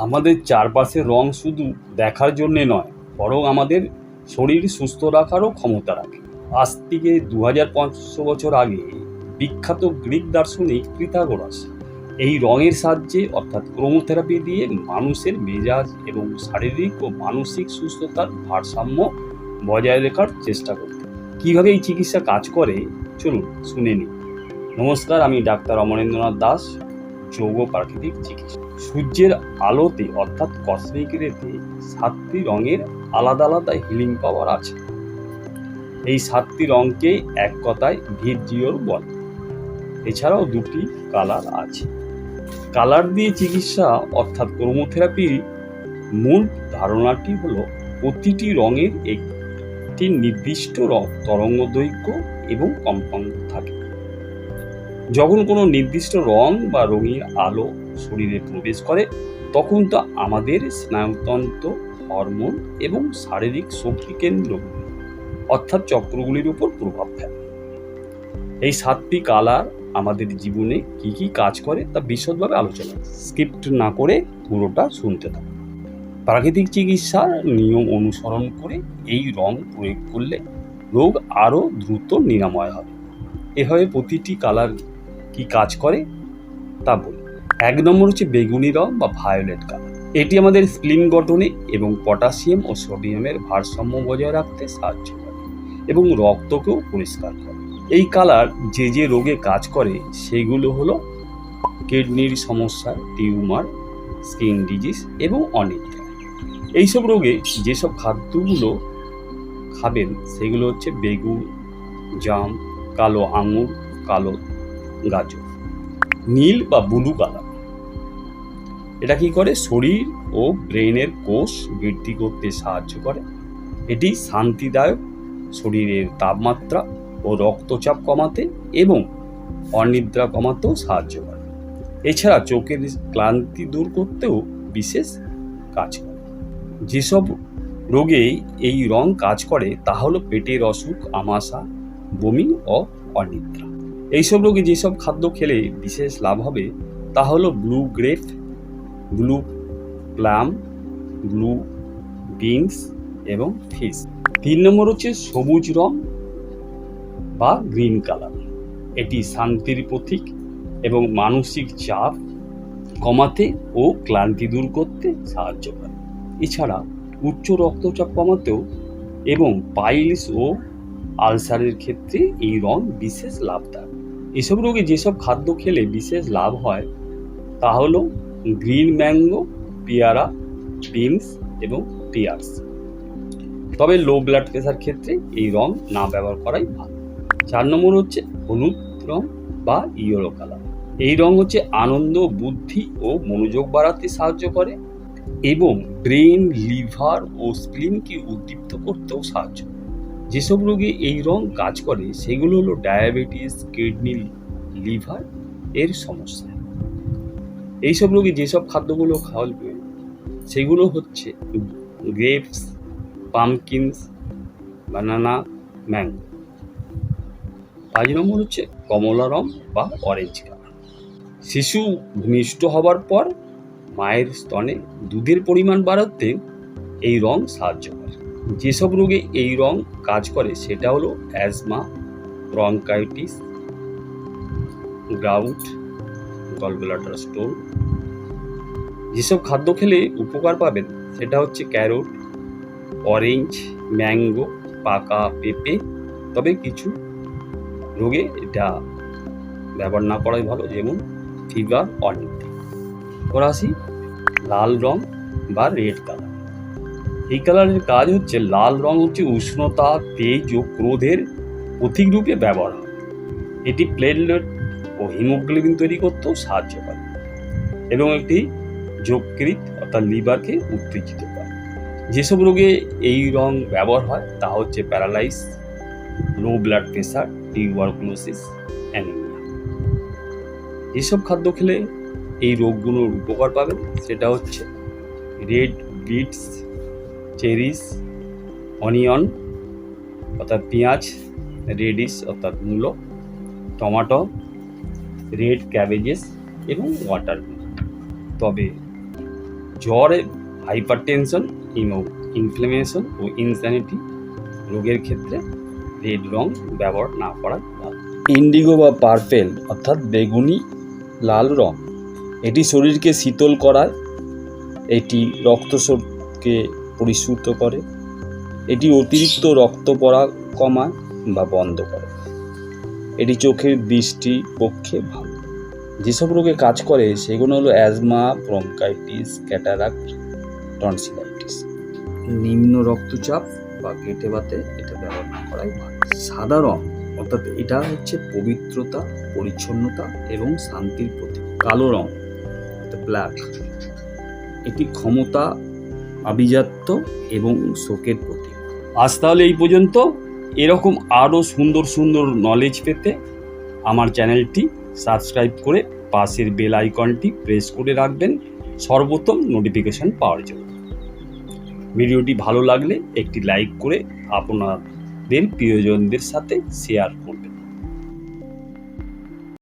আমাদের চারপাশের রং শুধু দেখার জন্যে নয়, বরং আমাদের শরীর সুস্থ রাখারও ক্ষমতা রাখে। আজ থেকে 2500 বছর আগে বিখ্যাত গ্রিক দার্শনিক পিথাগোরাস এই রঙের সাহায্যে অর্থাৎ ক্রোমোথেরাপি দিয়ে মানুষের মেজাজ এবং শারীরিক ও মানসিক সুস্থতার ভারসাম্য বজায় রাখার চেষ্টা করতেন। কীভাবে এই চিকিৎসা কাজ করে চলুন শুনে নিই। নমস্কার, আমি ডাক্তার অমরেন্দ্রনাথ দাস, যোগ প্রাকৃতিক চিকিৎসা। সূর্যের আলোতে অর্থাৎ কসমিক রেতে 7টি রঙের আলাদা আলাদা হিলিং পাওয়ার আছে। এই 7টি রঙকে এক কথায় ভিজিওর বলে। এছাড়াও 2টি কালার আছে। কালার দিয়ে চিকিৎসা অর্থাৎ ক্রোমোথেরাপির মূল ধারণাটি হলো প্রতিটি রঙের একটি নির্দিষ্ট তরঙ্গ দৈর্ঘ্য এবং কম্পাঙ্ক থাকে। যখন কোনো নির্দিষ্ট রং বা রঙিন আলো শরীরে প্রবেশ করে তখন তা আমাদের স্নায়ুতন্ত্র, হরমোন এবং শারীরিক শক্তি কেন্দ্রগুলি অর্থাৎ চক্রগুলির উপর প্রভাব ফেলে। এই 7টি কালার আমাদের জীবনে কি কি কাজ করে তা বিশদভাবে আলোচনা, স্কিপ্ট না করে পুরোটা শুনতে থাকুন। প্রাকৃতিক চিকিৎসার নিয়ম অনুসরণ করে এই রং প্রয়োগ করলে রোগ আরও দ্রুত নিরাময় হবে। এভাবে প্রতিটি কালার কি কাজ করে তা বলি। 1 নম্বর হচ্ছে বেগুনি রং বা ভায়োলেট কালার। এটি আমাদের স্প্লিন গঠনে এবং পটাশিয়াম ও সোডিয়ামের ভারসাম্য বজায় রাখতে সাহায্য করে এবং রক্তকেও পরিষ্কার করে। এই কালার যে যে রোগে কাজ করে সেগুলো হলো কিডনির সমস্যা, টিউমার, স্কিন ডিজিজ এবং অনিদ্রা। এইসব রোগে যেসব খাদ্যগুলো খাবেন সেগুলো হচ্ছে বেগুন, জাম, কালো আঙুর, কালো গাজর। নীল বা ব্লু কালার, এটা কি করে? শরীর ও ব্রেনের কোষ বৃদ্ধি করতে সাহায্য করে। এটি শান্তিদায়ক, শরীরের তাপমাত্রা ও রক্তচাপ কমাতে এবং অনিদ্রা কমাতেও সাহায্য করে। এছাড়া চোখের ক্লান্তি দূর করতেও বিশেষ কাজ করে। যেসব রোগে এই রং কাজ করে তা হলো পেটের অসুখ, আমাশা, বমি ও অনিদ্রা। এইসব রোগে যেসব খাদ্য খেলে বিশেষ লাভ হবে তা হলো blue grape, blue plum, blue beans এবং ফিশ। 3 নম্বর হচ্ছে সবুজ রং বা গ্রিন কালার। এটি শান্তির প্রতীক এবং মানসিক চাপ কমাতে ও ক্লান্তি দূর করতে সাহায্য করে। এছাড়া উচ্চ রক্তচাপ কমাতেও এবং পাইলস ও আলসারের ক্ষেত্রে এই রং বিশেষ লাভদায়ক। এসব রোগে যেসব খাদ্য খেলে বিশেষ লাভ হয় তা হলো গ্রিন ম্যাঙ্গো, পেয়ারা, বিনস এবং পিয়ার্স। তবে লো ব্লাড প্রেশার ক্ষেত্রে এই রং না ব্যবহার করাই ভালো। 4 নম্বর হচ্ছে হলুদ রং বা ইয়েলো কালার। এই রং হচ্ছে আনন্দ, বুদ্ধি ও মনোযোগ বাড়াতে সাহায্য করে এবং ব্রেন, লিভার ও স্প্লিনকে উদ্দীপ্ত করতেও সাহায্য করে। যেসব রোগে এই রং কাজ করে সেগুলো হলো ডায়াবেটিস, কিডনি, লিভার এর সমস্যা। এইসব রোগে যেসব খাদ্যগুলো খাওয়াবে সেগুলো হচ্ছে গ্রেপস, পামকিনস, বানানা, ম্যাঙ্গো। 5 নম্বর হচ্ছে কমলা রং বা অরেঞ্জ কালার। শিশু ভূমিষ্ঠ হবার পর মায়ের স্তনে দুধের পরিমাণ বাড়াতে এই রং সাহায্য করে। যেসব রোগে এই রং কাজ করে সেটা হলো asthma, bronchitis, gout, gallbladder stone. যেসব খাদ্য খেলে উপকার পাবেন সেটা হচ্ছে ক্যারট, অরেঞ্জ, ম্যাঙ্গো, পাকা পেঁপে। তবে কিছু রোগে এটা ব্যবহার না করাই ভালো, যেমন ফিভার, অনিদ্রা। এবার আসি লাল রং বা রেড কালার। এই কালারের কাজ হচ্ছে, লাল রং হচ্ছে উষ্ণতা, তেজ ও ক্রোধের প্রতীক রূপে ব্যবহার হয়। এটি প্লেটলেট ও হিমোগ্লোবিন তৈরি করতেও সাহায্য করে এবং একটি যকৃৎ অর্থাৎ লিভারকে উত্তেজিত করে। যেসব রোগে এই রং ব্যবহার হয় তা হচ্ছে paralysis, low blood pressure, tuberculosis, anaemia. যেসব খাদ্য খেলে এই রোগগুলোর উপকার পাবেন সেটা হচ্ছে রেড বিটস, চেরিস, অনিয়ন অর্থাৎ পেঁয়াজ, রেডিশ অর্থাৎ মূলো, টমেটো, রেড ক্যাবেজেস এবং ওয়াটারমেলন। তবে জ্বর, হাইপারটেনশন, ইনফ্লামেশন ও ইনস্যানিটি রোগের ক্ষেত্রে রেড রং ব্যবহার না করাই ভালো। ইন্ডিগো বা পার্পেল অর্থাৎ বেগুনি লাল রং, এটি শরীরকে শীতল করায়, এটি রক্তস্রাবকে পরিশুদ্ধ করে, এটি অতিরিক্ত রক্ত পড়া কমায় বা বন্ধ করে, এটি চোখের দৃষ্টির পক্ষে ভালো। যেসব রোগে কাজ করে সেগুলো হলো অ্যাজমা, ব্রঙ্কাইটিস, ক্যাটারাক্ট, টনসিলাইটিস। নিম্ন রক্তচাপ বা পেটে ব্যথা এটা ব্যবহার না করাই ভালো। সাদা রং অর্থাৎ এটা হচ্ছে পবিত্রতা, পরিচ্ছন্নতা এবং শান্তির প্রতীক। কালো রং অর্থাৎ ব্ল্যাক, এটি ক্ষমতা, আভিজাত্য এবং শোকের প্রতীক। আজ তাহলে এই পর্যন্ত। এরকম আরও সুন্দর সুন্দর নলেজ পেতে আমার চ্যানেলটি সাবস্ক্রাইব করে পাশের বেল আইকনটি প্রেস করে রাখবেন সর্বপ্রথম নোটিফিকেশন পাওয়ার জন্য। ভিডিওটি ভালো লাগলে একটি লাইক করে আপনাদের প্রিয়জনদের সাথে শেয়ার করবেন।